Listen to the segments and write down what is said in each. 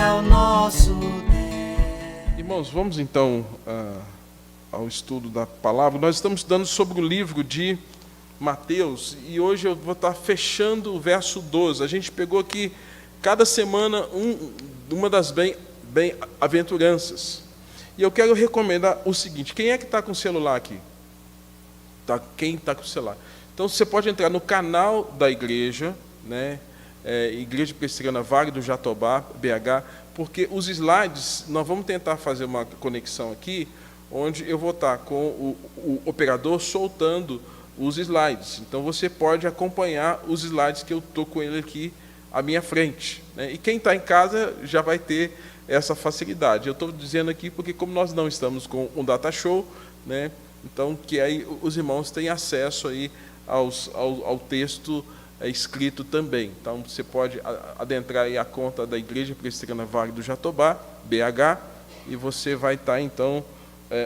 é o nosso Deus. Irmãos, vamos então ao estudo da palavra. Nós estamos estudando sobre o livro de Mateus e hoje eu vou estar fechando o verso 12. A gente pegou aqui cada semana uma das bem-aventuranças. E eu quero recomendar o seguinte: quem é que está com o celular aqui? Quem está com o celular? Então você pode entrar no canal da igreja, né? Igreja Presbiteriana Vale do Jatobá, BH, porque os slides, nós vamos tentar fazer uma conexão aqui, onde eu vou estar com o operador soltando os slides. Então você pode acompanhar os slides que eu estou com ele aqui à minha frente, né? E quem está em casa já vai ter essa facilidade. Eu estou dizendo aqui porque, como nós não estamos com um data show, né? Então que aí os irmãos têm acesso aí ao texto escrito também. Então você pode adentrar aí a conta da Igreja Presbiteriana Vale do Jatobá, BH, e você vai estar então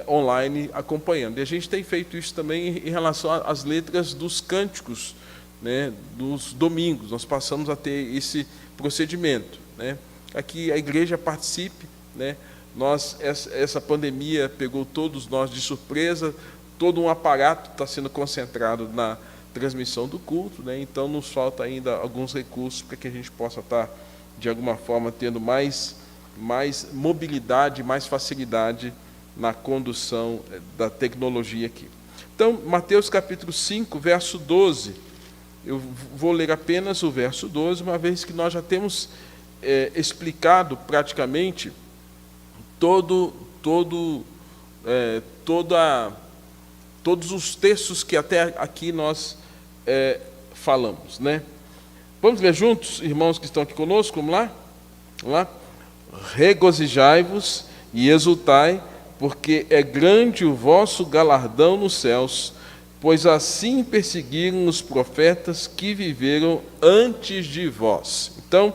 online acompanhando. E a gente tem feito isso também em relação às letras dos cânticos, né, dos domingos. Nós passamos a ter esse procedimento, né? Aqui a igreja participe, né? Essa pandemia pegou todos nós de surpresa, todo um aparato está sendo concentrado na transmissão do culto, né? Então nos falta ainda alguns recursos para que a gente possa estar, de alguma forma, tendo mais mobilidade, mais facilidade na condução da tecnologia aqui. Então, Mateus capítulo 5, verso 12, eu vou ler apenas o verso 12, uma vez que nós já temos explicado praticamente todos os textos que até aqui nós falamos, né? Vamos ler juntos, irmãos que estão aqui conosco? Vamos lá? Vamos lá? Regozijai-vos e exultai, porque é grande o vosso galardão nos céus, pois assim perseguiram os profetas que viveram antes de vós. Então,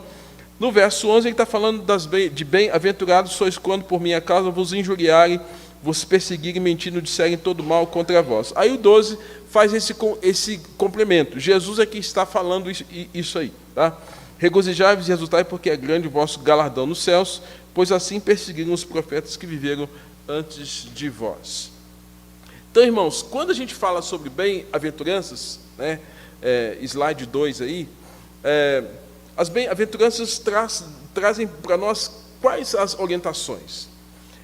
no verso 11, ele está falando de bem-aventurados sois quando por minha causa vos injuriarem, vos perseguirem, mentindo, disserem todo mal contra vós. Aí o 12 faz esse complemento. Jesus é que está falando isso aí, tá? Regozijai-vos e exultai, porque é grande o vosso galardão nos céus, pois assim perseguiram os profetas que viveram antes de vós. Então, irmãos, quando a gente fala sobre bem-aventuranças, né, slide 2 aí, as bem-aventuranças trazem para nós quais as orientações?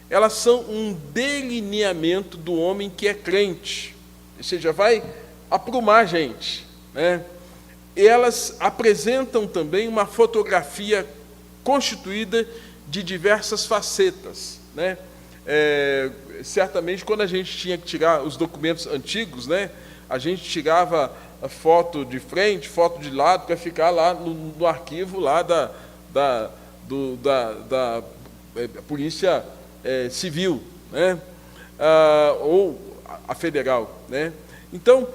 Elas são um delineamento do homem que é crente, ou seja, vai aprumar a gente, né? E elas apresentam também uma fotografia constituída de diversas facetas, né? Certamente, quando a gente tinha que tirar os documentos antigos, né, a gente tirava a foto de frente, foto de lado, para ficar lá no arquivo lá da Polícia Civil, né? Ou a Federal, né? Então,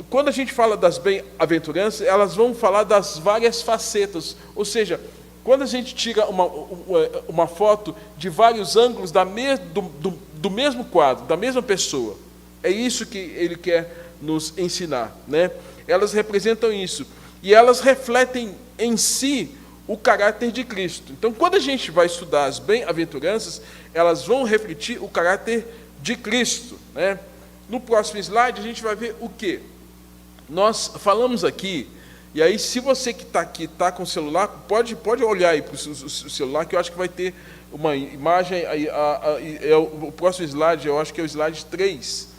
quando a gente fala das bem-aventuranças, elas vão falar das várias facetas, ou seja, quando a gente tira uma foto de vários ângulos do mesmo quadro, da mesma pessoa, é isso que ele quer nos ensinar, né? Elas representam isso, e elas refletem em si o caráter de Cristo. Então, quando a gente vai estudar as bem-aventuranças, elas vão refletir o caráter de Cristo, né? No próximo slide, a gente vai ver o quê? Nós falamos aqui, e aí, se você que está aqui está com o celular, pode olhar aí para o celular, que eu acho que vai ter uma imagem, o próximo slide, eu acho que é o slide 3,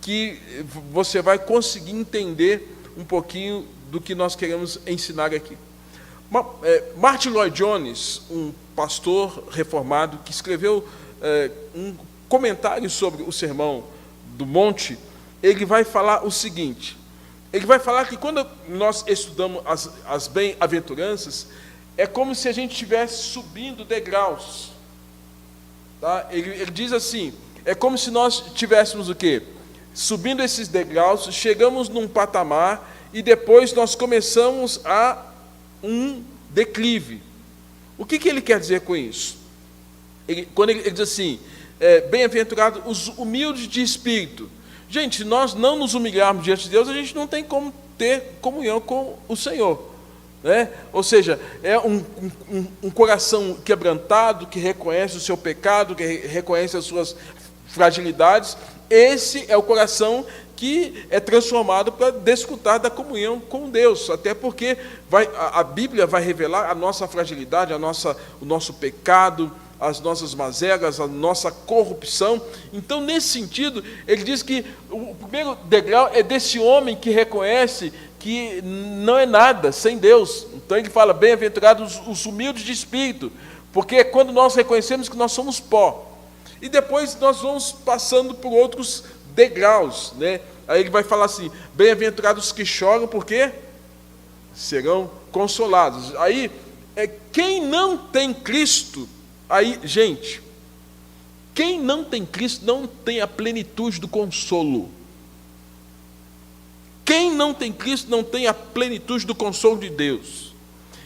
que você vai conseguir entender um pouquinho do que nós queremos ensinar aqui. Martin Lloyd Jones, um pastor reformado, que escreveu um comentário sobre o Sermão do Monte, ele vai falar o seguinte: ele vai falar que quando nós estudamos as bem-aventuranças, é como se a gente estivesse subindo degraus. Tá? Ele diz assim, é como se nós tivéssemos o quê? Subindo esses degraus, chegamos num patamar e depois nós começamos a um declive. O que ele quer dizer com isso? Quando ele diz assim, bem-aventurado os humildes de espírito. Gente, se nós não nos humilharmos diante de Deus, a gente não tem como ter comunhão com o Senhor. né? Ou seja, é um coração quebrantado, que reconhece o seu pecado, que reconhece as suas fragilidades. Esse é o coração que é transformado para desfrutar da comunhão com Deus, até porque a Bíblia vai revelar a nossa fragilidade, o nosso pecado, as nossas mazelas, a nossa corrupção. Então, nesse sentido, ele diz que o primeiro degrau é desse homem que reconhece que não é nada sem Deus. Então ele fala, bem-aventurados os humildes de espírito, porque é quando nós reconhecemos que nós somos pó. E depois nós vamos passando por outros degraus, né? Aí ele vai falar assim, bem-aventurados os que choram, porque serão consolados. Aí, quem não tem Cristo, aí, gente, quem não tem Cristo não tem a plenitude do consolo. Quem não tem Cristo não tem a plenitude do consolo de Deus.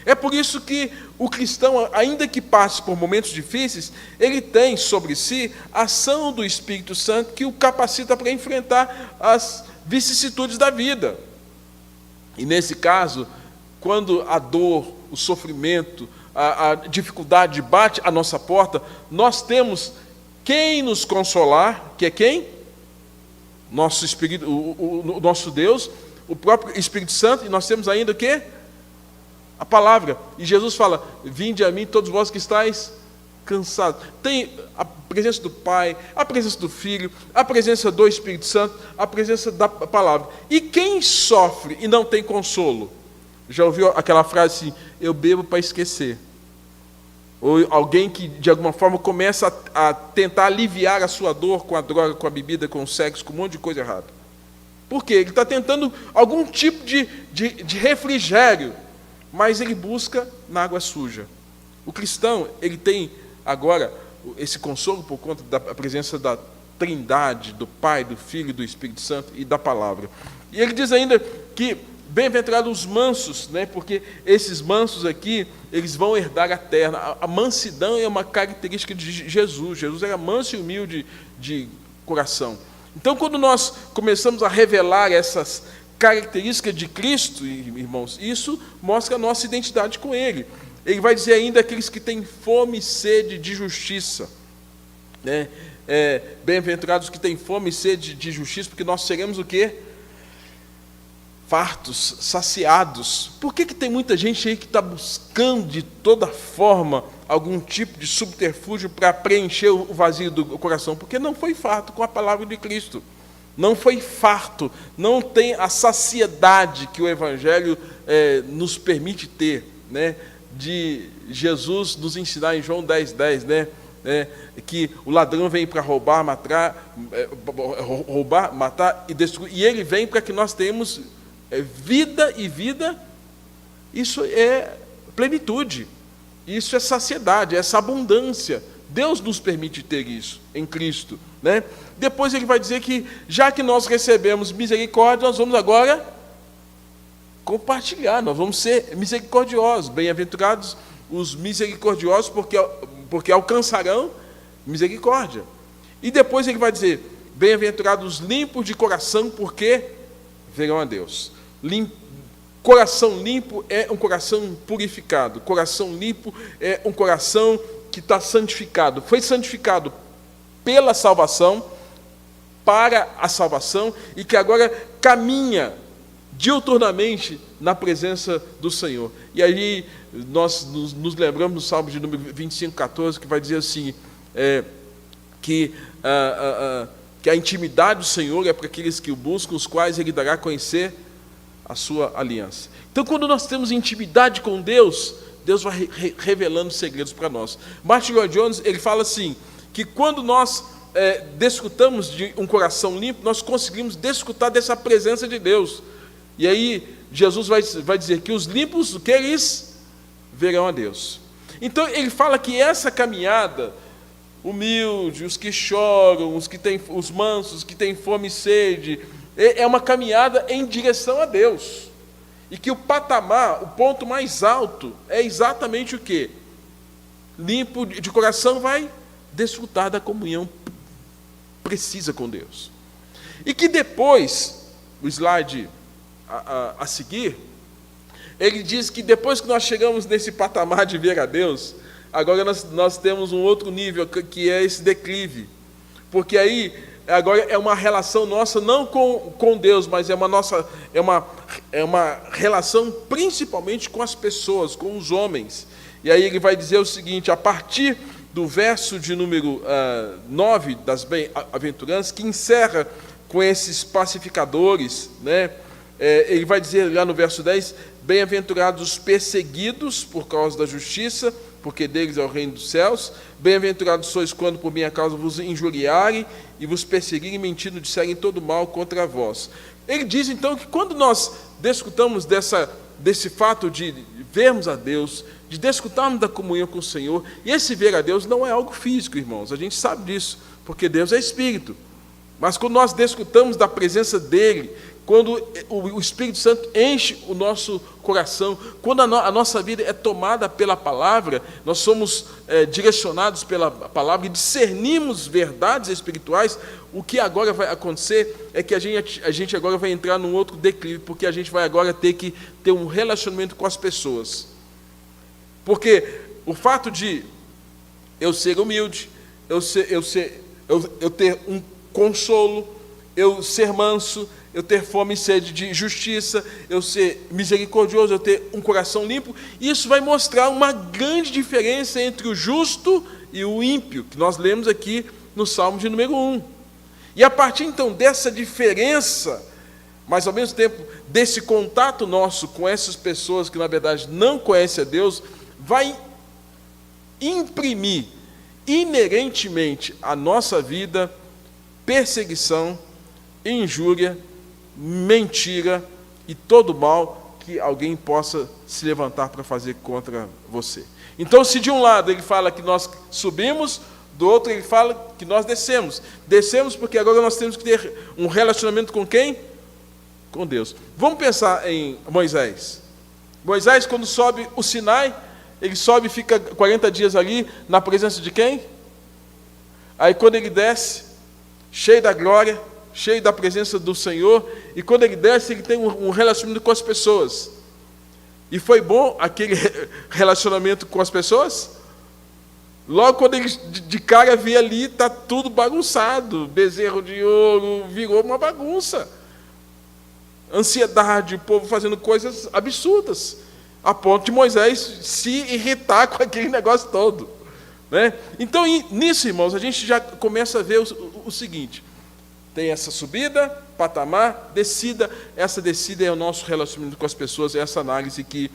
É por isso que o cristão, ainda que passe por momentos difíceis, ele tem sobre si a ação do Espírito Santo que o capacita para enfrentar as vicissitudes da vida. E nesse caso, quando a dor, o sofrimento, a dificuldade bate à nossa porta, nós temos quem nos consolar, que é quem? Nosso Espírito, o nosso Deus, o próprio Espírito Santo, e nós temos ainda o quê? A palavra. E Jesus fala, vinde a mim todos vós que estáis cansados. Tem a presença do Pai, a presença do Filho, a presença do Espírito Santo, a presença da palavra. E quem sofre e não tem consolo? Já ouviu aquela frase assim, eu bebo para esquecer? Ou alguém que de alguma forma começa a tentar aliviar a sua dor com a droga, com a bebida, com o sexo, com um monte de coisa errada. Por quê? Ele está tentando algum tipo de refrigério, mas ele busca na água suja. O cristão, ele tem agora esse consolo por conta da presença da Trindade, do Pai, do Filho e do Espírito Santo e da Palavra. E ele diz ainda que bem-aventurados os mansos, né? Porque esses mansos aqui, eles vão herdar a terra. A mansidão é uma característica de Jesus. Jesus era manso e humilde de coração. Então, quando nós começamos a revelar essas características de Cristo, irmãos, isso mostra a nossa identidade com Ele. Ele vai dizer ainda aqueles que têm fome e sede de justiça, né? Bem-aventurados que têm fome e sede de justiça, porque nós seremos o quê? Fartos, saciados. Por que tem muita gente aí que está buscando de toda forma algum tipo de subterfúgio para preencher o vazio do coração? Porque não foi farto com a palavra de Cristo. Não foi farto, não tem a saciedade que o Evangelho nos permite ter, né? De Jesus nos ensinar em João 10:10, né? Que o ladrão vem para roubar, matar e destruir, e ele vem para que nós tenhamos vida e vida. Isso é plenitude, isso é saciedade, essa abundância. Deus nos permite ter isso em Cristo, né? Depois ele vai dizer que, já que nós recebemos misericórdia, nós vamos agora compartilhar, nós vamos ser misericordiosos. Bem-aventurados os misericordiosos, porque alcançarão misericórdia. E depois ele vai dizer, bem-aventurados os limpos de coração, porque verão a Deus. Coração limpo é um coração purificado. Coração limpo é um coração que está santificado. Foi santificado pela salvação, para a salvação, e que agora caminha diuturnamente na presença do Senhor. E aí nós nos lembramos no Salmo de número 25:14, que vai dizer assim, que a intimidade do Senhor é para aqueles que o buscam, os quais Ele dará a conhecer a sua aliança. Então, quando nós temos intimidade com Deus, Deus vai revelando segredos para nós. Martin Lloyd-Jones, ele fala assim, que quando nós desfrutamos de um coração limpo, nós conseguimos desfrutar dessa presença de Deus. E aí, Jesus vai dizer que os limpos, o que eles verão a Deus. Então, ele fala que essa caminhada humilde, os que choram, os mansos, que têm fome e sede, é uma caminhada em direção a Deus. E que o patamar, o ponto mais alto, é exatamente o quê? Limpo de coração vai desfrutar da comunhão precisa com Deus. E que depois, o slide a seguir, Ele diz que depois que nós chegamos nesse patamar de ver a Deus, agora nós temos um outro nível, que é esse declive. Porque aí, agora é uma relação nossa, não com Deus, mas é uma relação principalmente com as pessoas, com os homens. E aí ele vai dizer o seguinte, a partir do verso de número 9 das bem-aventuranças, que encerra com esses pacificadores, né? Ele vai dizer lá no verso 10, bem-aventurados os perseguidos por causa da justiça, porque deles é o reino dos céus. Bem-aventurados sois quando por minha causa vos injuriarem e vos perseguirem, mentindo, disserem todo mal contra vós. Ele diz então que quando nós desfrutamos desse fato de vermos a Deus, de desfrutarmos da comunhão com o Senhor, e esse ver a Deus não é algo físico, irmãos, a gente sabe disso, porque Deus é Espírito. Mas quando nós desfrutamos da presença dEle, quando o Espírito Santo enche o nosso coração, quando a nossa vida é tomada pela palavra, nós somos direcionados pela palavra e discernimos verdades espirituais, o que agora vai acontecer é que a gente agora vai entrar num outro declive, porque a gente vai agora ter que ter um relacionamento com as pessoas. Porque o fato de eu ser humilde, eu ter um consolo, eu ser manso, eu ter fome e sede de justiça, eu ser misericordioso, eu ter um coração limpo, isso vai mostrar uma grande diferença entre o justo e o ímpio, que nós lemos aqui no Salmo de número 1. E a partir então dessa diferença, mas ao mesmo tempo desse contato nosso com essas pessoas que na verdade não conhecem a Deus, vai imprimir inerentemente à nossa vida perseguição, injúria, mentira e todo mal que alguém possa se levantar para fazer contra você. Então, se de um lado ele fala que nós subimos, do outro ele fala que nós descemos. Descemos porque agora nós temos que ter um relacionamento com quem? Com Deus. Vamos pensar em Moisés. Moisés, quando sobe o Sinai, ele sobe e fica 40 dias ali na presença de quem? Aí quando ele desce, cheio da glória, cheio da presença do Senhor, e quando ele desce, ele tem um relacionamento com as pessoas. E foi bom aquele relacionamento com as pessoas? Logo quando ele de cara vê ali, está tudo bagunçado, bezerro de ouro, virou uma bagunça. Ansiedade, o povo fazendo coisas absurdas, a ponto de Moisés se irritar com aquele negócio todo. Né? Então, nisso, irmãos, a gente já começa a ver o seguinte: tem essa subida, patamar, descida. Essa descida é o nosso relacionamento com as pessoas, é essa análise que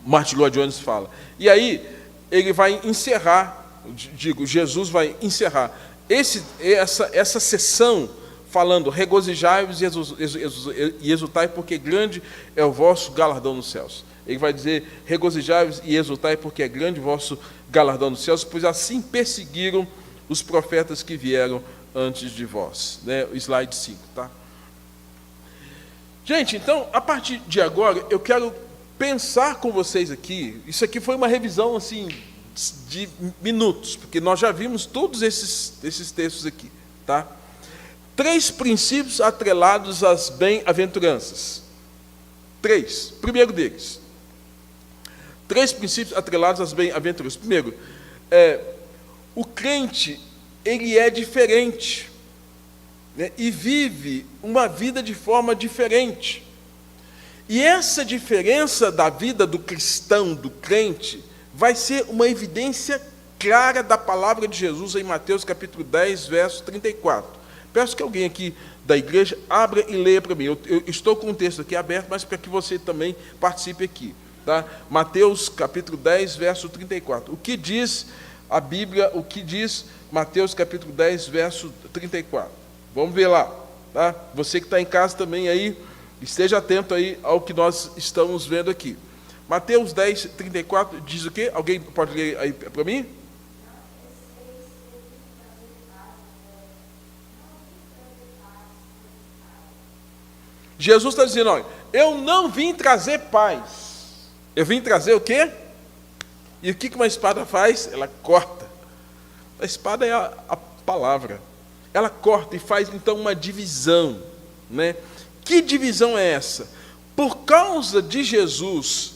Martin Lloyd-Jones fala. E aí, ele vai encerrar, Jesus vai encerrar essa sessão falando: regozijai-vos e exultai, porque grande é o vosso galardão nos céus. Ele vai dizer: regozijai-vos e exultai, porque é grande o vosso galardão nos céus, pois assim perseguiram os profetas que vieram antes de vós. Né? O slide 5, tá? Gente, então, a partir de agora, eu quero pensar com vocês aqui. Isso aqui foi uma revisão assim de minutos, porque nós já vimos todos esses textos aqui, tá? 3 princípios atrelados às bem-aventuranças. 3. Primeiro deles. 3 princípios atrelados às bem-aventuranças. Primeiro, o crente, ele é diferente, né, e vive uma vida de forma diferente. E essa diferença da vida do cristão, do crente, vai ser uma evidência clara da palavra de Jesus em Mateus capítulo 10, verso 34. Peço que alguém aqui da igreja abra e leia para mim. Eu estou com o texto aqui aberto, mas para que você também participe aqui. Tá? Mateus capítulo 10, verso 34. O que diz a Bíblia, o que diz Mateus capítulo 10, verso 34? Vamos ver lá. Tá? Você que está em casa também aí, esteja atento aí ao que nós estamos vendo aqui. Mateus 10, 34 diz o quê? Alguém pode ler aí para mim? Jesus está dizendo: olha, eu não vim trazer paz. Eu vim trazer o quê? E o que uma espada faz? Ela corta. A espada é a palavra. Ela corta e faz então uma divisão. Né? Que divisão é essa? por causa de Jesus,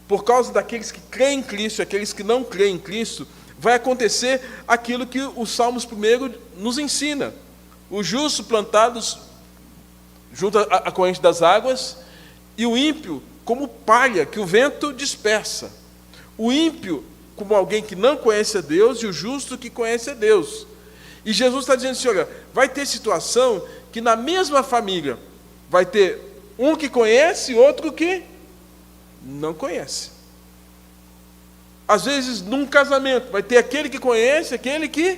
por causa daqueles que creem em Cristo e aqueles que não creem em Cristo, vai acontecer aquilo que o Salmos 1 nos ensina. Os justos plantados junto à corrente das águas, e o ímpio como palha que o vento dispersa. O ímpio como alguém que não conhece a Deus, e o justo que conhece a Deus. E Jesus está dizendo assim, olha, vai ter situação que na mesma família vai ter um que conhece e outro que não conhece. Às vezes, num casamento, vai ter aquele que conhece, aquele que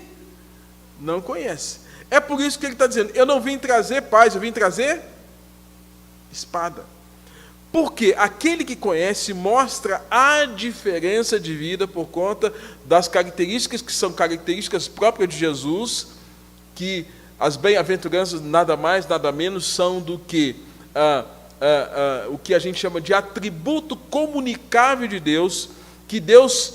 não conhece. É por isso que ele está dizendo, eu não vim trazer paz, eu vim trazer espada. Porque aquele que conhece mostra a diferença de vida por conta das características que são características próprias de Jesus, que as bem-aventuranças nada mais, nada menos são do que o que a gente chama de atributo comunicável de Deus, que Deus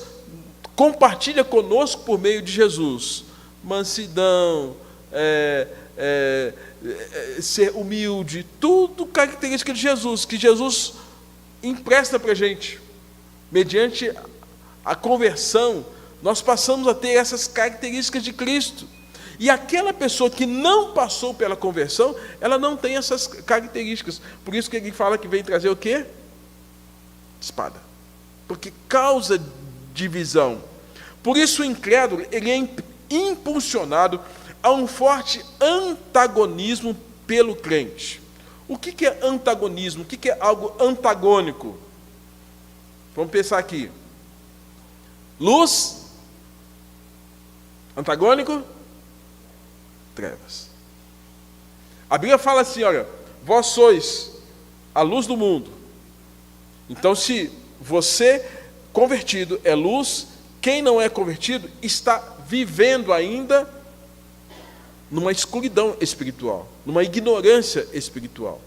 compartilha conosco por meio de Jesus. Mansidão, ser humilde, tudo característica de Jesus, que Jesus empresta para a gente. Mediante a conversão, nós passamos a ter essas características de Cristo. E aquela pessoa que não passou pela conversão, ela não tem essas características. Por isso que ele fala que vem trazer o quê? Espada. Porque causa divisão. Por isso o incrédulo, ele é impulsionado a um forte antagonismo pelo crente. O que é antagonismo? O que é algo antagônico? Vamos pensar aqui. Luz, antagônico, trevas. A Bíblia fala assim, olha, vós sois a luz do mundo. Então, se você convertido é luz, quem não é convertido está vivendo ainda numa escuridão espiritual, numa ignorância espiritual,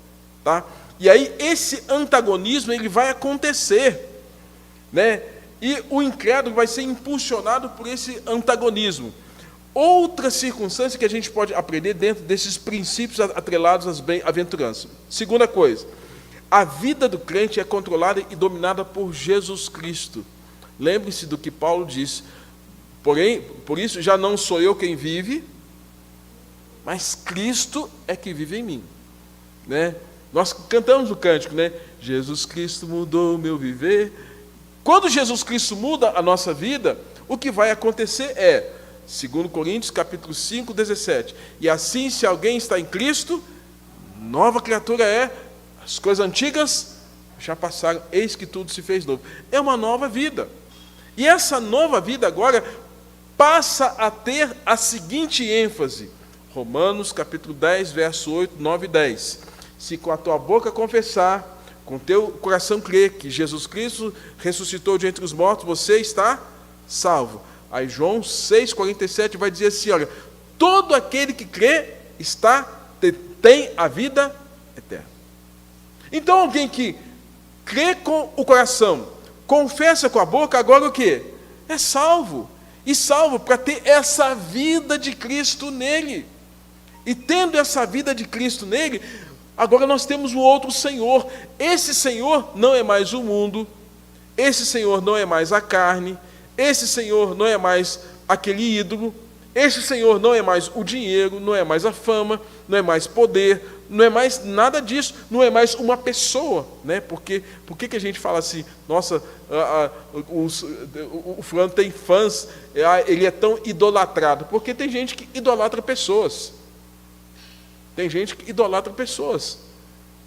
tá? E aí esse antagonismo ele vai acontecer, né? E o incrédulo vai ser impulsionado por esse antagonismo. Outra circunstância que a gente pode aprender dentro desses princípios atrelados às bem-aventuranças. Segunda coisa, a vida do crente é controlada e dominada por Jesus Cristo. Lembre-se do que Paulo disse. Porém, por isso já não sou eu quem vive, mas Cristo é que vive em mim, né? Nós cantamos o cântico, né? Jesus Cristo mudou o meu viver. Quando Jesus Cristo muda a nossa vida, o que vai acontecer é, 2 Coríntios, capítulo 5, 17. E assim, se alguém está em Cristo, nova criatura é, as coisas antigas já passaram, eis que tudo se fez novo. É uma nova vida. E essa nova vida agora passa a ter a seguinte ênfase. Romanos, capítulo 10, verso 8, 9 e 10. Se com a tua boca confessar, com o teu coração crer que Jesus Cristo ressuscitou de entre os mortos, você está salvo. Aí João 6,47 vai dizer assim, olha, todo aquele que crê tem a vida eterna. Então alguém que crê com o coração, confessa com a boca, agora o quê? É salvo. E salvo para ter essa vida de Cristo nele. E tendo essa vida de Cristo nele, agora nós temos um outro Senhor. Esse Senhor não é mais o mundo, esse Senhor não é mais a carne, esse Senhor não é mais aquele ídolo, esse Senhor não é mais o dinheiro, não é mais a fama, não é mais poder, não é mais nada disso, não é mais uma pessoa, né? Por que a gente fala assim, nossa, o fulano tem fãs, ele é tão idolatrado? Porque tem gente que idolatra pessoas. Tem gente que idolatra pessoas.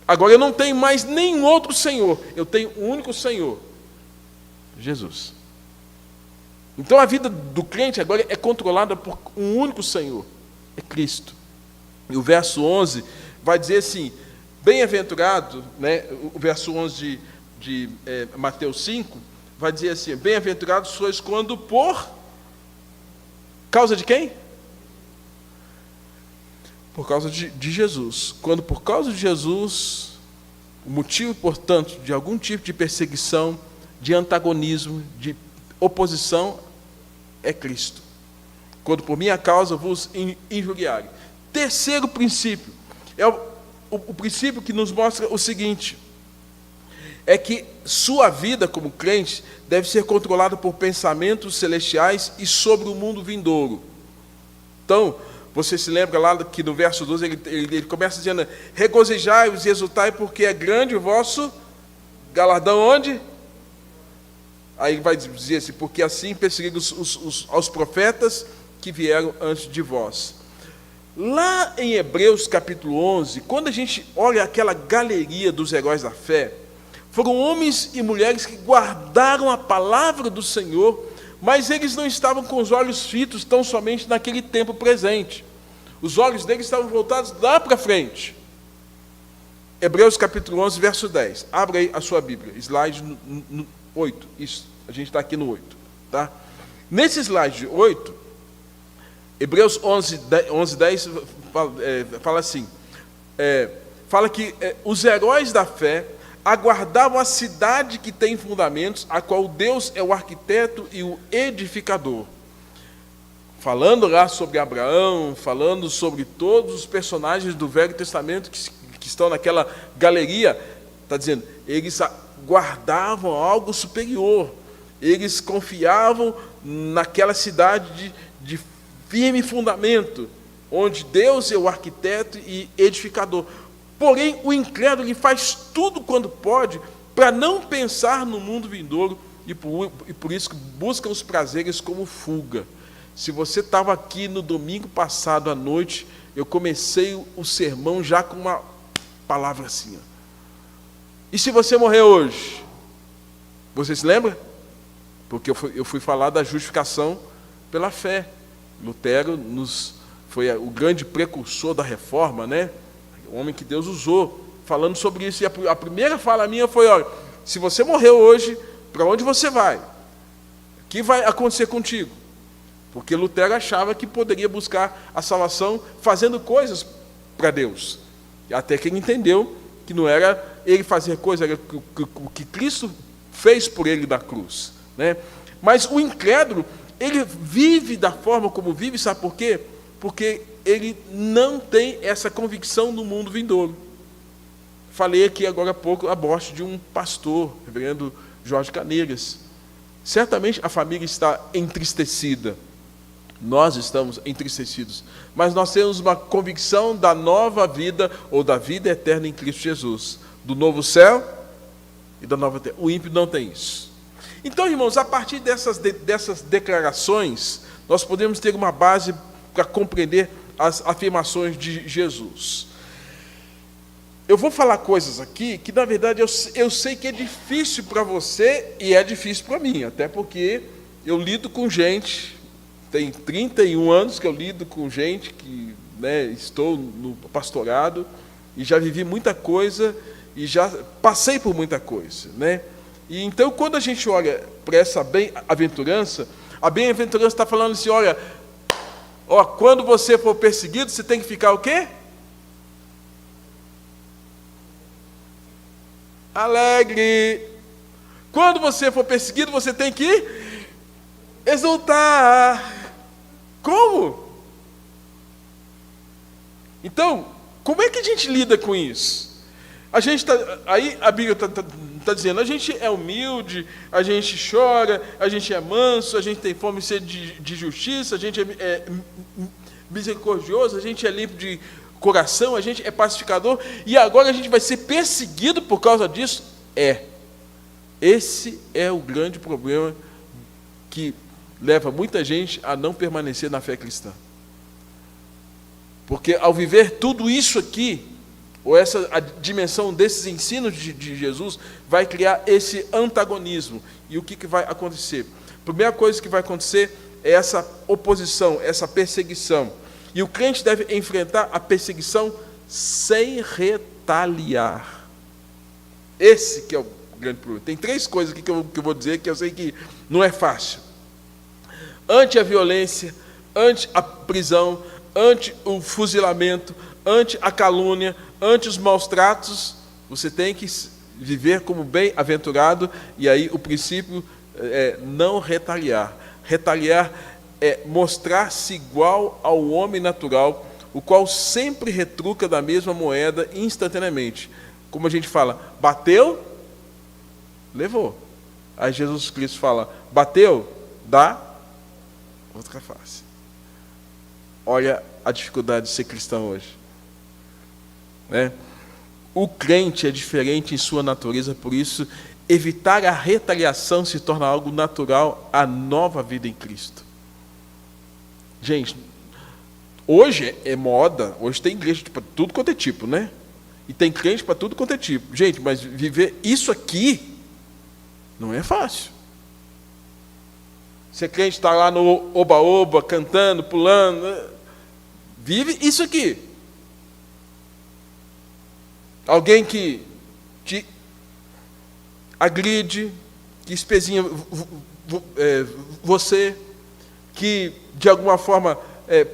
Agora eu não tenho mais nenhum outro Senhor, eu tenho um único Senhor, Jesus. Então a vida do crente agora é controlada por um único Senhor, é Cristo. E o verso 11 vai dizer assim, bem-aventurado, né, o verso 11 de Mateus 5, vai dizer assim, bem-aventurados sois quando por causa de quem? Por causa de Jesus. Quando por causa de Jesus, o motivo, portanto, de algum tipo de perseguição, de antagonismo, de oposição, é Cristo. Quando por minha causa vos injuriarem. Terceiro princípio, é o princípio que nos mostra o seguinte, é que sua vida como crente deve ser controlada por pensamentos celestiais e sobre o mundo vindouro. Então, você se lembra lá que no verso 12 ele começa dizendo: regozijai-vos e exultai, porque é grande o vosso galardão onde? Aí ele vai dizer assim: porque assim perseguiram aos profetas que vieram antes de vós. Lá em Hebreus capítulo 11, quando a gente olha aquela galeria dos heróis da fé, foram homens e mulheres que guardaram a palavra do Senhor, mas eles não estavam com os olhos fitos tão somente naquele tempo presente. Os olhos deles estavam voltados lá para frente. Hebreus capítulo 11, verso 10. Abra aí a sua Bíblia, slide 8. Isso, a gente está aqui no 8. Tá? Nesse slide 8, Hebreus 11, 10 fala assim, fala que os heróis da fé aguardavam a cidade que tem fundamentos, a qual Deus é o arquiteto e o edificador. Falando lá sobre Abraão, falando sobre todos os personagens do Velho Testamento que estão naquela galeria, está dizendo, eles guardavam algo superior, eles confiavam naquela cidade de firme fundamento, onde Deus é o arquiteto e edificador. Porém, o incrédulo ele faz tudo quando pode para não pensar no mundo vindouro e por isso busca os prazeres como fuga. Se você estava aqui no domingo passado à noite, eu comecei o sermão já com uma palavra assim. E se você morrer hoje? Você se lembra? Porque eu fui falar da justificação pela fé. Lutero foi o grande precursor da reforma, né? O homem que Deus usou, falando sobre isso. E a primeira fala minha foi: olha, se você morreu hoje, para onde você vai? O que vai acontecer contigo? Porque Lutero achava que poderia buscar a salvação fazendo coisas para Deus. Até que ele entendeu que não era ele fazer coisas, era o que Cristo fez por ele na cruz, né? Mas o incrédulo, ele vive da forma como vive, sabe por quê? Porque ele não tem essa convicção do mundo vindouro. Falei aqui agora há pouco a morte de um pastor, reverendo Jorge Caneiras. Certamente a família está entristecida. Nós estamos entristecidos. Mas nós temos uma convicção da nova vida, ou da vida eterna em Cristo Jesus. Do novo céu e da nova terra. O ímpio não tem isso. Então, irmãos, a partir dessas declarações, nós podemos ter uma base para compreender as afirmações de Jesus. Eu vou falar coisas aqui que, na verdade, eu sei que é difícil para você e é difícil para mim, até porque eu lido com gente, tem 31 anos que eu lido com gente que, né, estou no pastorado e já vivi muita coisa e já passei por muita coisa, né? E então, quando a gente olha para essa bem-aventurança, a bem-aventurança está falando assim: olha, quando você for perseguido, você tem que ficar o quê? Alegre. Quando você for perseguido, você tem que exultar. Como? Então, como é que a gente lida com isso? A gente aí a Bíblia está dizendo, a gente é humilde, a gente chora, a gente é manso, a gente tem fome e sede de justiça, a gente é misericordioso, a gente é limpo de coração, a gente é pacificador, e agora a gente vai ser perseguido por causa disso? Esse é o grande problema que leva muita gente a não permanecer na fé cristã. Porque ao viver tudo isso aqui, ou a dimensão desses ensinos de Jesus, vai criar esse antagonismo. E o que vai acontecer? A primeira coisa que vai acontecer é essa oposição, essa perseguição. E o crente deve enfrentar a perseguição sem retaliar. Esse que é o grande problema. Tem 3 coisas aqui que eu vou dizer que eu sei que não é fácil. Ante a violência, ante a prisão, ante o fuzilamento, ante a calúnia, ante os maus tratos, você tem que viver como bem-aventurado, e aí o princípio é não retaliar. Retaliar é mostrar-se igual ao homem natural, o qual sempre retruca da mesma moeda instantaneamente. Como a gente fala, bateu, Levou. Aí Jesus Cristo fala, bateu? Dá outra face. Olha a dificuldade de ser cristão hoje. Né? O crente é diferente em sua natureza, por isso, evitar a retaliação se torna algo natural à nova vida em Cristo. Gente, hoje é moda, hoje tem igreja para tudo quanto é tipo, né? E tem crente para tudo quanto é tipo. Gente, mas viver isso aqui não é fácil. Ser crente está lá no oba-oba, cantando, pulando, vive isso aqui. Alguém que te agride, que espezinha você, que de alguma forma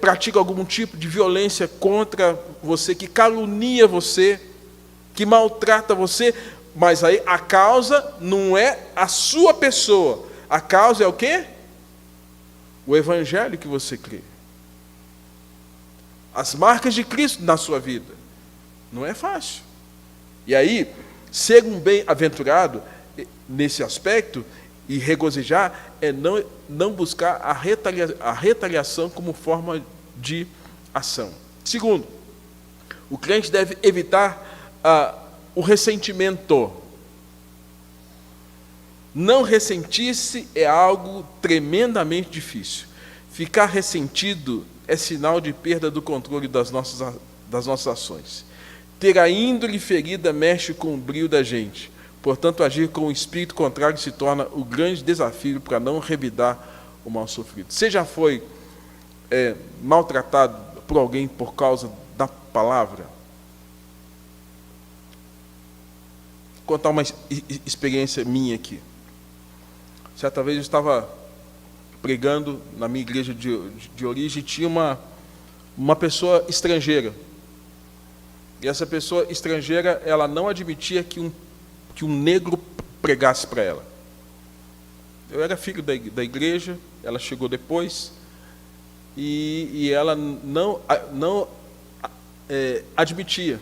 pratica algum tipo de violência contra você, que calunia você, que maltrata você, mas aí a causa não é a sua pessoa, a causa é o quê? O evangelho que você crê. As marcas de Cristo na sua vida. Não é fácil. E aí, ser um bem-aventurado nesse aspecto e regozijar é não buscar a retaliação como forma de ação. Segundo, o crente deve evitar o ressentimento. Não ressentir-se é algo tremendamente difícil. Ficar ressentido é sinal de perda do controle das nossas ações. Ter a índole ferida mexe com o brilho da gente. Portanto, agir com o espírito contrário se torna o grande desafio para não revidar o mal sofrido. Você já foi maltratado por alguém por causa da palavra? Vou contar uma experiência minha aqui. Certa vez eu estava pregando na minha igreja de origem, tinha uma pessoa estrangeira. E essa pessoa estrangeira, ela não admitia que um negro pregasse para ela. Eu era filho da igreja, ela chegou depois, e ela não admitia.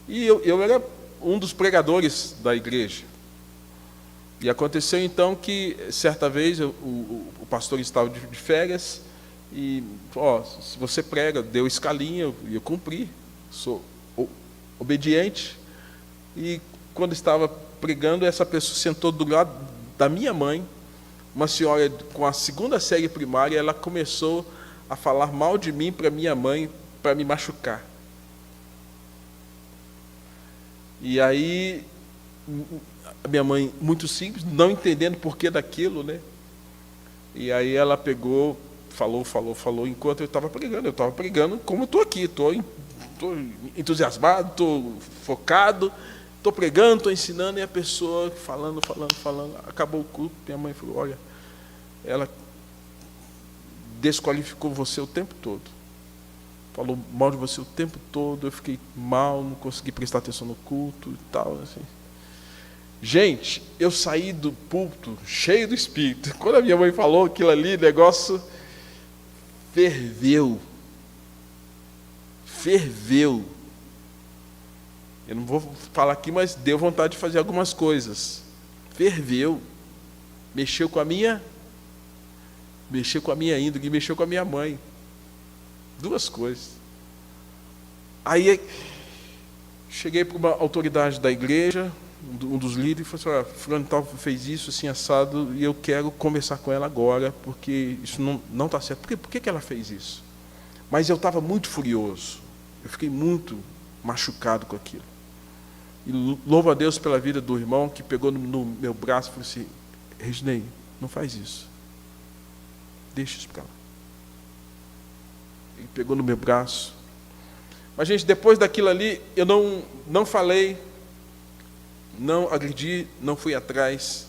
E eu era um dos pregadores da igreja. E aconteceu então que, certa vez, o pastor estava de férias, e, se você prega, deu escalinha, eu cumpri, sou obediente. E quando estava pregando, essa pessoa sentou do lado da minha mãe, uma senhora com a segunda série primária, ela começou a falar mal de mim para minha mãe, para me machucar. E aí, a minha mãe, muito simples, não entendendo por que daquilo, né? E aí ela pegou, falou, enquanto eu estava pregando como estou aqui, estou entusiasmado, estou focado, estou pregando, estou ensinando, e a pessoa falando, acabou o culto, minha mãe falou, olha, ela desqualificou você o tempo todo, falou mal de você o tempo todo, eu fiquei mal, não consegui prestar atenção no culto e tal, assim. Gente, eu saí do púlpito cheio do Espírito. Quando a minha mãe falou aquilo ali, o negócio ferveu. Eu não vou falar aqui, mas deu vontade de fazer algumas coisas. Ferveu. Mexeu com a minha índole, mexeu com a minha mãe. Duas coisas. Aí cheguei para uma autoridade da igreja, um dos líderes, e falou assim, fulano tal fez isso, assim, assado, e eu quero conversar com ela agora, porque isso não está certo. Por que ela fez isso? Mas eu estava muito furioso, eu fiquei muito machucado com aquilo. E louvo a Deus pela vida do irmão que pegou no meu braço e falou assim, Reginei, não faz isso. Deixa isso para lá. Ele pegou no meu braço. Mas, gente, depois daquilo ali, eu não falei, não agredi, não fui atrás.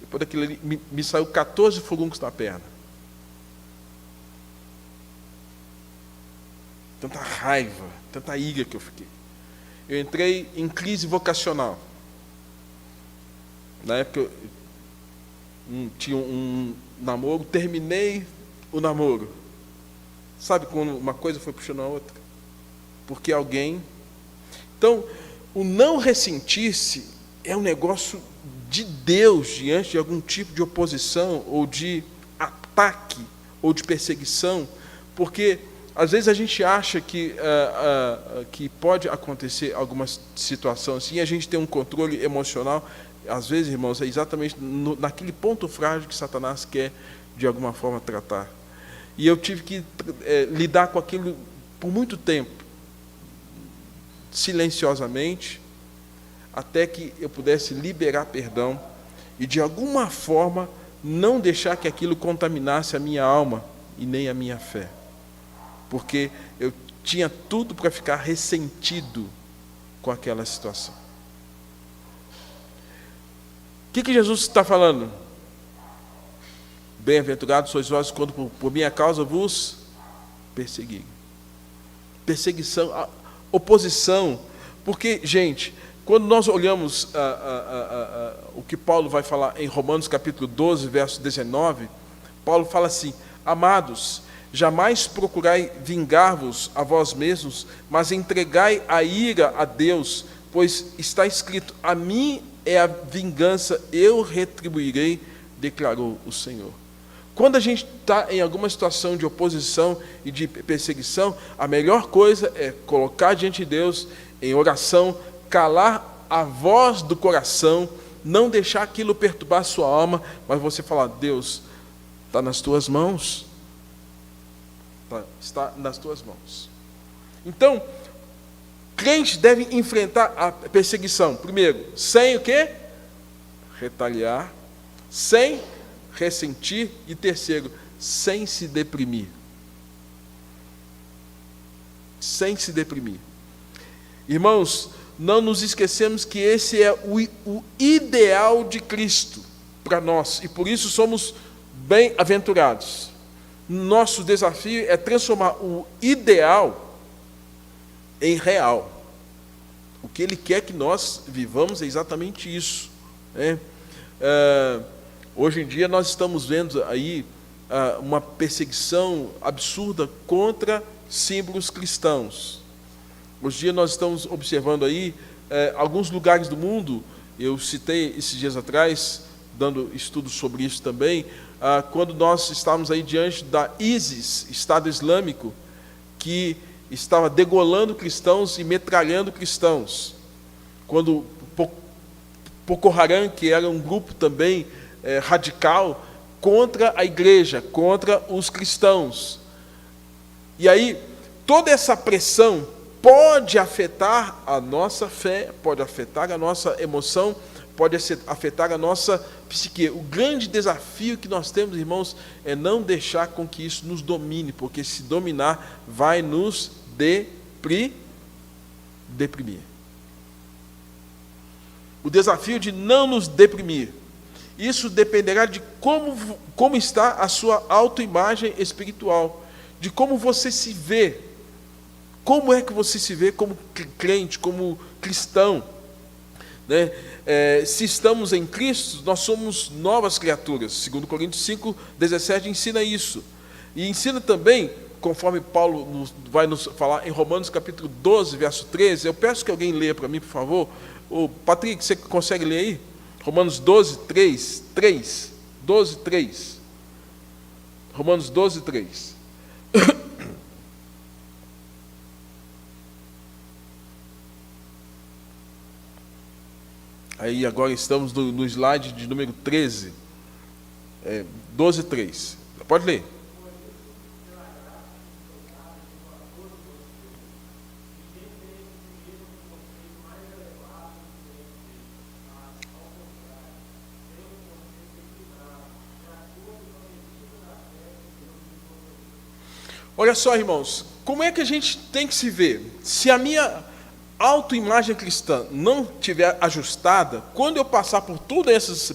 Depois daquilo ali, me saiu 14 furuncos na perna. Tanta raiva, tanta ira que eu fiquei. Eu entrei em crise vocacional. Na época, eu tinha um namoro, terminei o namoro. Sabe quando uma coisa foi puxando a outra? Porque alguém... Então, o não ressentir-se é um negócio de Deus diante de algum tipo de oposição, ou de ataque, ou de perseguição, porque às vezes a gente acha que pode acontecer alguma situação assim, e a gente tem um controle emocional. Às vezes, irmãos, é exatamente naquele ponto frágil que Satanás quer, de alguma forma, tratar. E eu tive que lidar com aquilo por muito tempo, silenciosamente, até que eu pudesse liberar perdão e, de alguma forma, não deixar que aquilo contaminasse a minha alma e nem a minha fé. Porque eu tinha tudo para ficar ressentido com aquela situação. O que Jesus está falando? Bem-aventurados sois vós quando por minha causa vos perseguirem. Perseguição, oposição. Porque, gente, quando nós olhamos o que Paulo vai falar em Romanos capítulo 12, verso 19, Paulo fala assim: amados, jamais procurai vingar-vos a vós mesmos, mas entregai a ira a Deus, pois está escrito: a mim é a vingança, eu retribuirei, declarou o Senhor. Quando a gente está em alguma situação de oposição e de perseguição, a melhor coisa é colocar diante de Deus em oração, calar a voz do coração, não deixar aquilo perturbar a sua alma, mas você falar: Deus, está nas tuas mãos. Está nas tuas mãos. Então, crentes devem enfrentar a perseguição, primeiro, sem o quê? Retaliar, sem ressentir, e terceiro, sem se deprimir. Sem se deprimir. Irmãos, não nos esquecemos que esse é o ideal de Cristo para nós, e por isso somos bem-aventurados. Nosso desafio é transformar o ideal em real. O que Ele quer que nós vivamos é exatamente isso, né? Hoje em dia nós estamos vendo aí uma perseguição absurda contra símbolos cristãos. Hoje em dia nós estamos observando aí alguns lugares do mundo. Eu citei esses dias atrás, dando estudos sobre isso também, quando nós estávamos aí diante da ISIS, Estado Islâmico, que estava degolando cristãos e metralhando cristãos. Quando Boko Haram, que era um grupo também radical, contra a igreja, contra os cristãos. E aí, toda essa pressão pode afetar a nossa fé, pode afetar a nossa emoção, pode afetar a nossa psique. O grande desafio que nós temos, irmãos, é não deixar com que isso nos domine, porque se dominar, vai nos deprimir. O desafio de não nos deprimir. Isso dependerá de como está a sua autoimagem espiritual, de como você se vê. Como é que você se vê como crente, como cristão? Né? Se estamos em Cristo, nós somos novas criaturas. 2 Coríntios 5, 17 ensina isso. E ensina também, conforme Paulo vai nos falar em Romanos capítulo 12, verso 13. Eu peço que alguém leia para mim, por favor. Patrick, você consegue ler aí? Romanos 12, 3. Romanos 12, 3. Aí agora estamos no slide de número 13. 12, 3. Pode ler. Olha só, irmãos, como é que a gente tem que se ver? Se a minha autoimagem cristã não estiver ajustada, quando eu passar por todas essas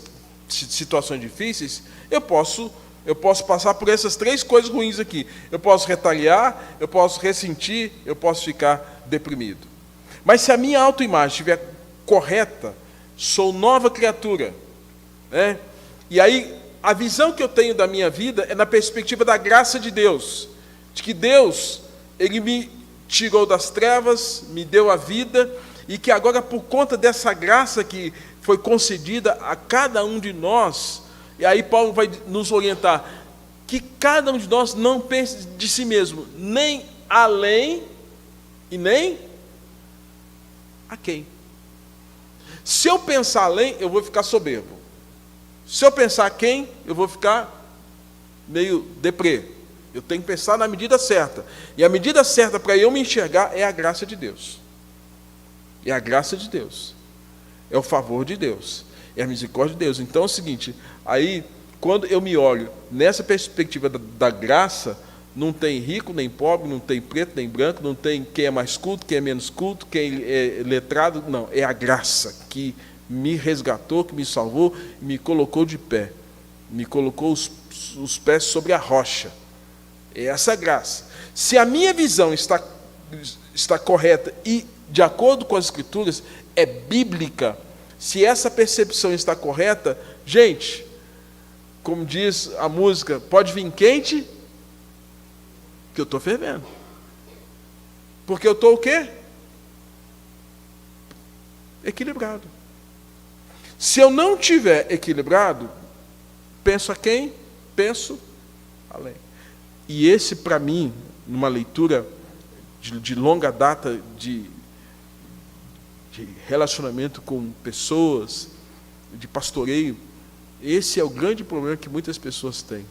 situações difíceis, eu posso passar por essas três coisas ruins aqui. Eu posso retaliar, eu posso ressentir, eu posso ficar deprimido. Mas se a minha autoimagem estiver correta, sou nova criatura, né? E aí, a visão que eu tenho da minha vida é na perspectiva da graça de Deus, de que Deus, Ele me tirou das trevas, me deu a vida, e que agora, por conta dessa graça que foi concedida a cada um de nós, e aí Paulo vai nos orientar, que cada um de nós não pense de si mesmo, nem além e nem a quem. Se eu pensar além, eu vou ficar soberbo. Se eu pensar a quem, eu vou ficar meio deprê. Eu tenho que pensar na medida certa. E a medida certa para eu me enxergar é a graça de Deus. É a graça de Deus. É o favor de Deus. É a misericórdia de Deus. Então é o seguinte, aí, quando eu me olho nessa perspectiva da graça, não tem rico nem pobre, não tem preto nem branco, não tem quem é mais culto, quem é menos culto, quem é letrado, não. É a graça que me resgatou, que me salvou, me colocou de pé. Me colocou os pés sobre a rocha. É essa graça. Se a minha visão está correta e de acordo com as Escrituras, é bíblica, se essa percepção está correta, gente, como diz a música, pode vir quente, que eu estou fervendo. Porque eu estou o quê? Equilibrado. Se eu não tiver equilibrado, penso a quem? Penso além. E esse, para mim, numa leitura de longa data de relacionamento com pessoas, de pastoreio, esse é o grande problema que muitas pessoas têm,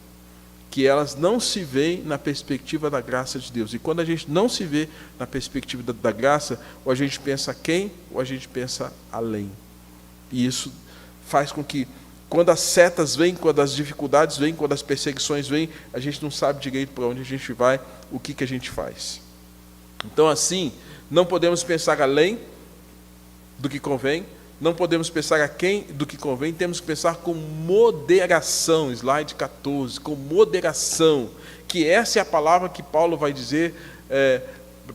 que elas não se veem na perspectiva da graça de Deus. E quando a gente não se vê na perspectiva da graça, ou a gente pensa quem, ou a gente pensa além. E isso faz com que, quando as setas vêm, quando as dificuldades vêm, quando as perseguições vêm, a gente não sabe direito para onde a gente vai, o que a gente faz. Então, assim, não podemos pensar além do que convém, não podemos pensar a quem do que convém, temos que pensar com moderação, slide 14, com moderação, que essa é a palavra que Paulo vai dizer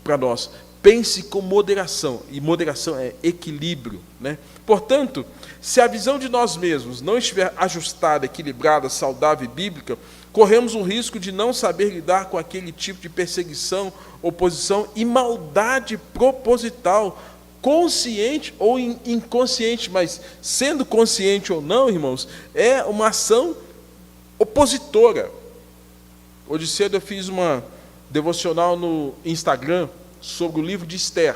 para nós. Pense com moderação, e moderação é equilíbrio, né? Portanto, se a visão de nós mesmos não estiver ajustada, equilibrada, saudável e bíblica, corremos o risco de não saber lidar com aquele tipo de perseguição, oposição e maldade proposital, consciente ou inconsciente, mas sendo consciente ou não, irmãos, é uma ação opositora. Hoje cedo eu fiz uma devocional no Instagram sobre o livro de Esther.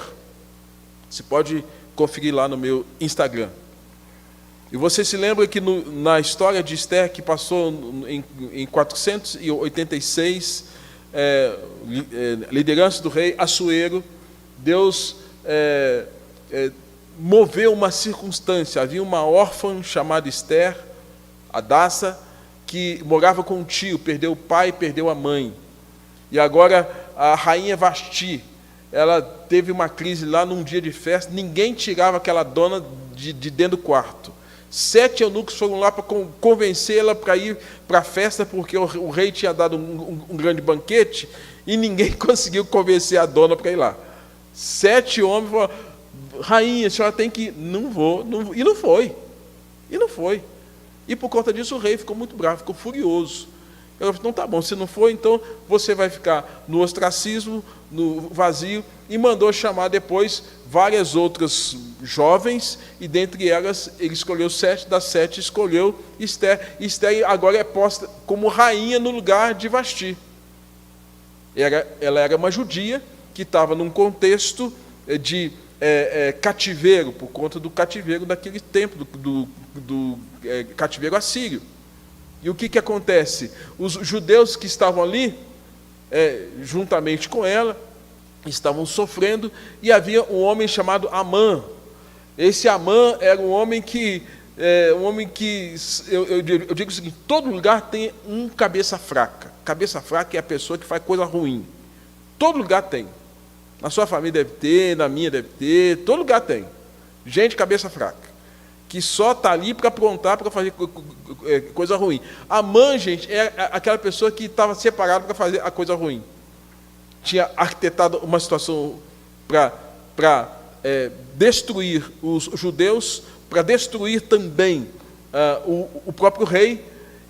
Você pode conferir lá no meu Instagram. E você se lembra que na história de Esther, que passou em 486, liderança do rei Assuero, Deus moveu uma circunstância. Havia uma órfã chamada Esther, Hadassa, que morava com um tio, perdeu o pai, perdeu a mãe. E agora a rainha Vasti, ela teve uma crise lá num dia de festa, ninguém tirava aquela dona de dentro do quarto. 7 eunucos foram lá para convencê-la para ir para a festa, porque o rei tinha dado um grande banquete, e ninguém conseguiu convencer a dona para ir lá. 7 homens falaram, rainha, a senhora tem que ir. Não vou. E não foi. E por conta disso o rei ficou muito bravo, ficou furioso. Eu falei, então tá bom, se não for, então você vai ficar no ostracismo, no vazio, e mandou chamar depois várias outras jovens, e dentre elas ele escolheu 7, das 7 escolheu Esther. Esther agora é posta como rainha no lugar de Vasti. Ela era uma judia que estava num contexto de cativeiro, por conta do cativeiro daquele tempo, do cativeiro assírio. E o que acontece? Os judeus que estavam ali, juntamente com ela, estavam sofrendo, e havia um homem chamado Amã. Esse Amã era um homem que, eu digo o seguinte, todo lugar tem um cabeça fraca. Cabeça fraca é a pessoa que faz coisa ruim. Todo lugar tem. Na sua família deve ter, na minha deve ter, todo lugar tem. Gente cabeça fraca, que só está ali para aprontar, para fazer coisa ruim. Amã, gente, é aquela pessoa que estava separada para fazer a coisa ruim. Tinha arquitetado uma situação para destruir os judeus, para destruir também o próprio rei,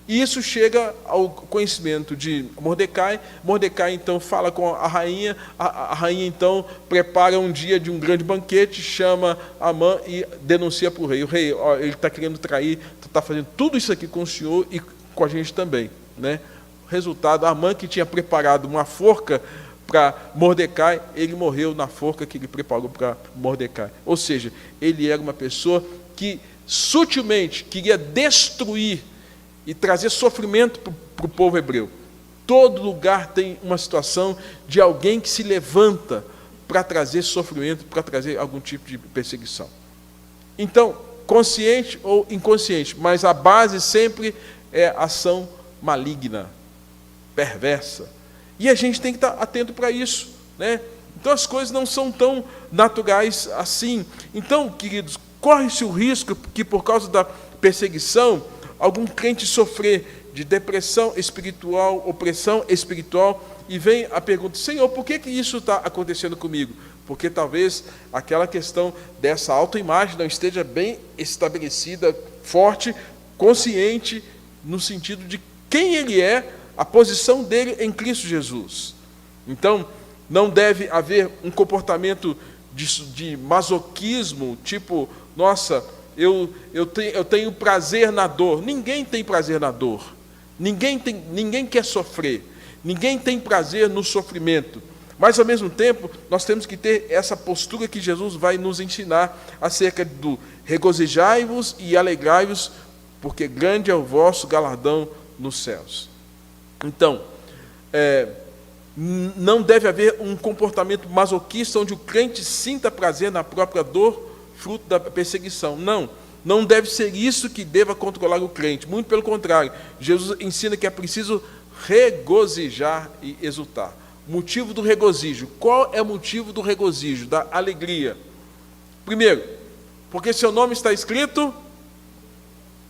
E isso chega ao conhecimento de Mordecai. Mordecai, então, fala com a rainha. A rainha, então, prepara um dia de um grande banquete, chama Amã e denuncia para o rei. O rei, ó, ele está querendo trair, está fazendo tudo isso aqui com o senhor e com a gente também, né? Resultado, Amã, que tinha preparado uma forca para Mordecai, ele morreu na forca que ele preparou para Mordecai. Ou seja, ele era uma pessoa que sutilmente queria destruir e trazer sofrimento para o povo hebreu. Todo lugar tem uma situação de alguém que se levanta para trazer sofrimento, para trazer algum tipo de perseguição. Então, consciente ou inconsciente, mas a base sempre é ação maligna, perversa. E a gente tem que estar atento para isso, né? Então as coisas não são tão naturais assim. Então, queridos, corre-se o risco que por causa da perseguição, algum crente sofrer de depressão espiritual, opressão espiritual, e vem a pergunta: Senhor, por que isso está acontecendo comigo? Porque talvez aquela questão dessa autoimagem não esteja bem estabelecida, forte, consciente, no sentido de quem ele é, a posição dele em Cristo Jesus. Então, não deve haver um comportamento de masoquismo, tipo, nossa, eu tenho prazer na dor. Ninguém tem prazer na dor. Ninguém quer sofrer. Ninguém tem prazer no sofrimento. Mas, ao mesmo tempo, nós temos que ter essa postura que Jesus vai nos ensinar acerca do regozijai-vos e alegrai-vos, porque grande é o vosso galardão nos céus. Então, não deve haver um comportamento masoquista onde o crente sinta prazer na própria dor, fruto da perseguição. Não deve ser isso que deva controlar o crente. Muito pelo contrário, Jesus ensina que é preciso regozijar e exultar. Motivo do regozijo. Qual é o motivo do regozijo, da alegria? Primeiro, porque seu nome está escrito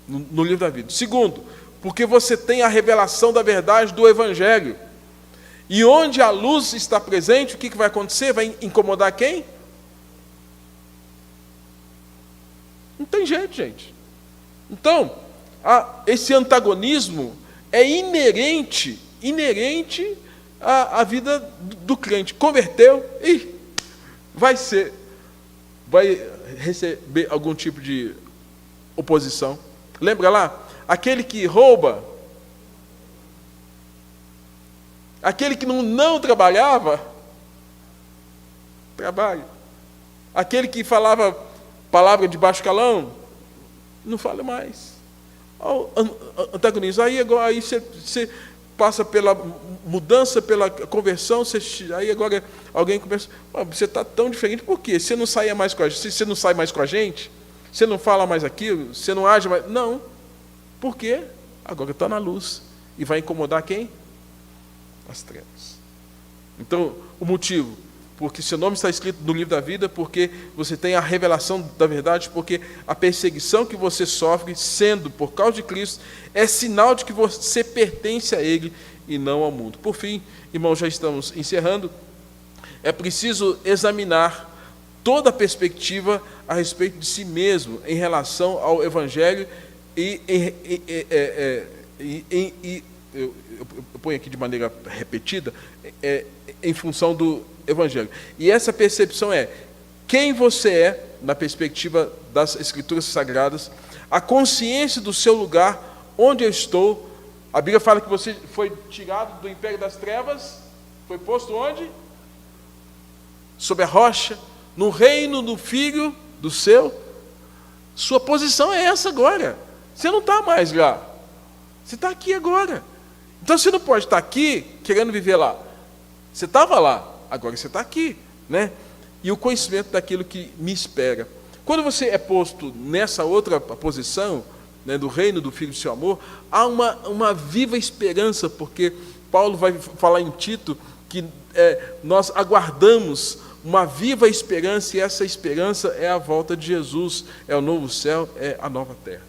no livro da vida. Segundo, porque você tem a revelação da verdade do Evangelho. E onde a luz está presente, o que vai acontecer? Vai incomodar quem? Não tem jeito, gente. Então, esse antagonismo é inerente à vida do crente. Converteu e vai receber algum tipo de oposição. Lembra lá? Aquele que rouba, aquele que não trabalhava, trabalha. Aquele que falava palavra de baixo calão, não fala mais. Antagonismo. Aí você passa pela mudança, pela conversão, aí agora alguém começa, você está tão diferente, por quê? Você não sai mais com a gente? Você não sai mais com a gente? Você não fala mais aquilo? Você não age mais? Não. Por quê? Agora está na luz. E vai incomodar quem? As trevas. Então, o motivo, porque seu nome está escrito no livro da vida, porque você tem a revelação da verdade, porque a perseguição que você sofre, sendo por causa de Cristo, é sinal de que você pertence a Ele e não ao mundo. Por fim, irmãos, já estamos encerrando, é preciso examinar toda a perspectiva a respeito de si mesmo, em relação ao Evangelho, eu ponho aqui de maneira repetida, em função do Evangelho. E essa percepção é quem você é, na perspectiva das Escrituras Sagradas, a consciência do seu lugar, onde eu estou. A Bíblia fala que você foi tirado do império das trevas, foi posto onde? Sob a rocha, no reino do Filho do seu. Sua posição é essa agora. Você não está mais lá. Você está aqui agora. Então você não pode estar aqui querendo viver lá. Você estava lá, agora você está aqui, né? E o conhecimento daquilo que me espera. Quando você é posto nessa outra posição, né, do reino do Filho do seu amor, há uma viva esperança, porque Paulo vai falar em Tito que nós aguardamos uma viva esperança, e essa esperança é a volta de Jesus, é o novo céu, é a nova terra.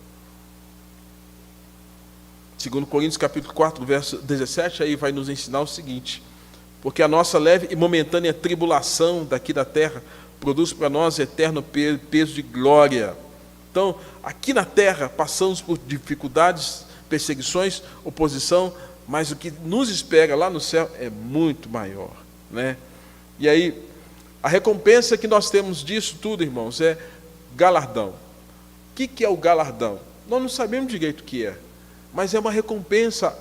Segundo Coríntios capítulo 4, verso 17, aí vai nos ensinar o seguinte: porque a nossa leve e momentânea tribulação daqui da terra produz para nós eterno peso de glória. Então, aqui na terra, passamos por dificuldades, perseguições, oposição, mas o que nos espera lá no céu é muito maior, né? E aí, a recompensa que nós temos disso tudo, irmãos, é galardão. O que é o galardão? Nós não sabemos direito o que é, mas é uma recompensa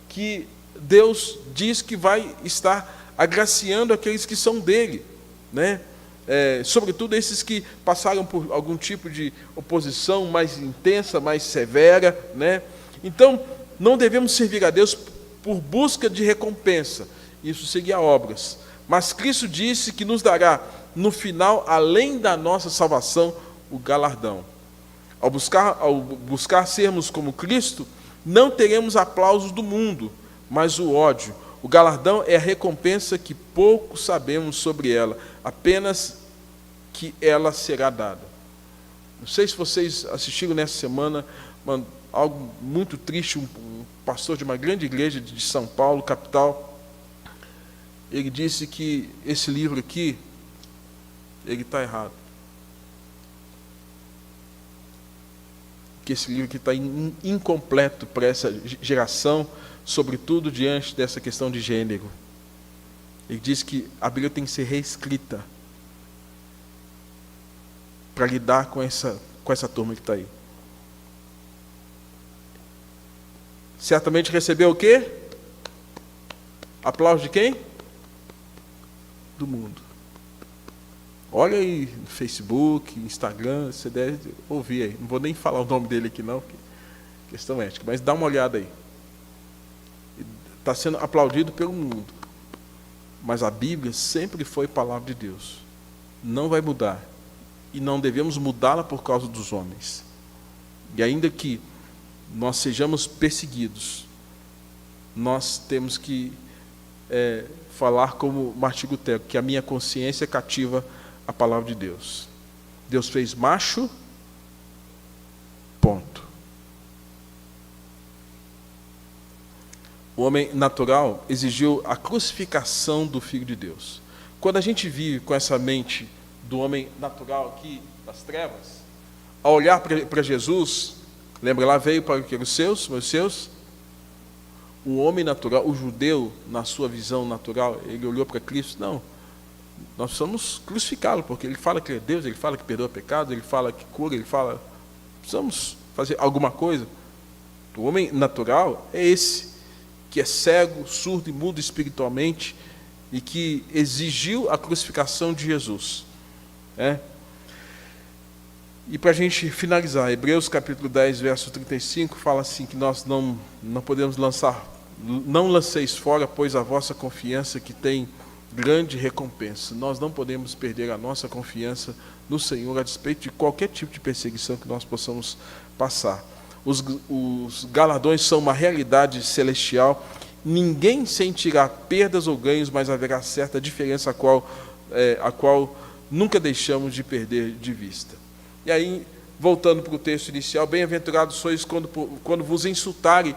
que Deus diz que vai estar agraciando aqueles que são dele, né? Sobretudo esses que passaram por algum tipo de oposição mais intensa, mais severa, né? Então, não devemos servir a Deus por busca de recompensa, isso seria obras, mas Cristo disse que nos dará, no final, além da nossa salvação, o galardão. Ao buscar sermos como Cristo, não teremos aplausos do mundo, mas o ódio. O galardão é a recompensa que pouco sabemos sobre ela, apenas que ela será dada. Não sei se vocês assistiram nessa semana algo muito triste, um pastor de uma grande igreja de São Paulo, capital. Ele disse que esse livro aqui, ele está errado. Que esse livro aqui está incompleto para essa geração, sobretudo diante dessa questão de gênero. Ele diz que a Bíblia tem que ser reescrita para lidar com essa turma que está aí. Certamente recebeu o quê? Aplauso de quem? Do mundo. Olha aí no Facebook, Instagram, você deve ouvir aí. Não vou nem falar o nome dele aqui não, porque questão ética, mas dá uma olhada aí. Está sendo aplaudido pelo mundo. Mas a Bíblia sempre foi palavra de Deus. Não vai mudar. E não devemos mudá-la por causa dos homens. E ainda que nós sejamos perseguidos, nós temos que falar como Martim Lutero, que a minha consciência cativa a palavra de Deus. Deus fez macho, ponto. O homem natural exigiu a crucificação do Filho de Deus. Quando a gente vive com essa mente do homem natural aqui, das trevas, ao olhar para Jesus, lembra lá, veio para os seus, meus seus, o homem natural, o judeu, na sua visão natural, ele olhou para Cristo, não, nós precisamos crucificá-lo, porque ele fala que é Deus, ele fala que perdoa pecados, ele fala que cura, ele fala, precisamos fazer alguma coisa. O homem natural é esse, que é cego, surdo e mudo espiritualmente, e que exigiu a crucificação de Jesus. E para a gente finalizar, Hebreus capítulo 10, verso 35, fala assim, que nós não podemos não lanceis fora, pois a vossa confiança que tem grande recompensa. Nós não podemos perder a nossa confiança no Senhor, a despeito de qualquer tipo de perseguição que nós possamos passar. Os galardões são uma realidade celestial, ninguém sentirá perdas ou ganhos, mas haverá certa diferença a qual nunca deixamos de perder de vista. E aí, voltando para o texto inicial, bem-aventurados sois quando vos insultarem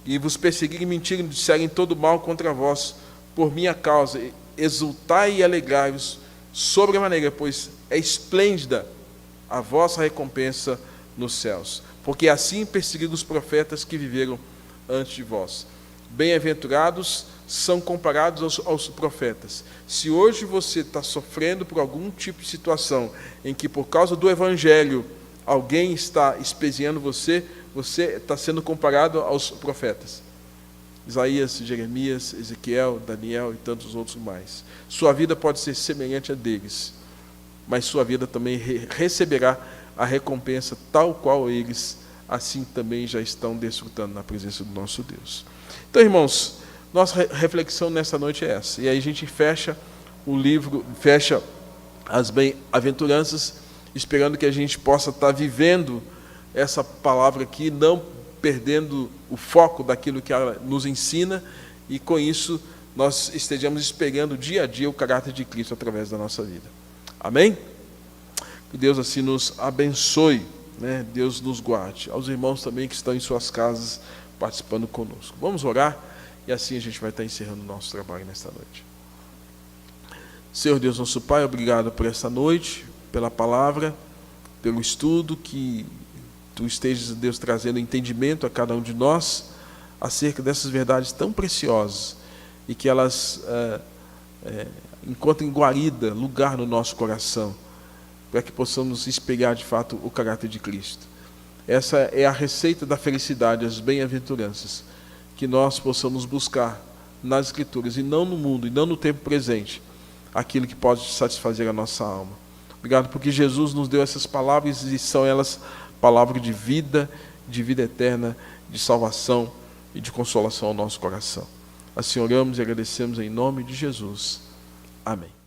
e vos perseguirem, mentirem, disserem todo mal contra vós, por minha causa, exultai e alegrai-vos sobremaneira, pois é esplêndida a vossa recompensa nos céus, porque assim perseguiram os profetas que viveram antes de vós. Bem-aventurados são comparados aos profetas. Se hoje você está sofrendo por algum tipo de situação em que, por causa do Evangelho, alguém está espezinhando você, você está sendo comparado aos profetas. Isaías, Jeremias, Ezequiel, Daniel e tantos outros mais. Sua vida pode ser semelhante a deles, mas sua vida também receberá a recompensa tal qual eles assim também já estão desfrutando na presença do nosso Deus. Então, irmãos, nossa reflexão nessa noite é essa. E aí a gente fecha o livro, fecha as bem-aventuranças, esperando que a gente possa estar vivendo essa palavra aqui, não perdendo o foco daquilo que ela nos ensina, e com isso nós estejamos espelhando dia a dia o caráter de Cristo através da nossa vida. Amém? Que Deus assim nos abençoe, né? Deus nos guarde. Aos irmãos também que estão em suas casas participando conosco. Vamos orar e assim a gente vai estar encerrando o nosso trabalho nesta noite. Senhor Deus, nosso Pai, obrigado por esta noite, pela palavra, pelo estudo que Tu estejas, Deus, trazendo entendimento a cada um de nós acerca dessas verdades tão preciosas e que elas encontrem guarida, lugar no nosso coração, para que possamos espelhar de fato o caráter de Cristo. Essa é a receita da felicidade, as bem-aventuranças, que nós possamos buscar nas Escrituras e não no mundo, e não no tempo presente, aquilo que pode satisfazer a nossa alma. Obrigado porque Jesus nos deu essas palavras e são elas palavras de vida eterna, de salvação e de consolação ao nosso coração. Assim oramos e agradecemos em nome de Jesus. Amém.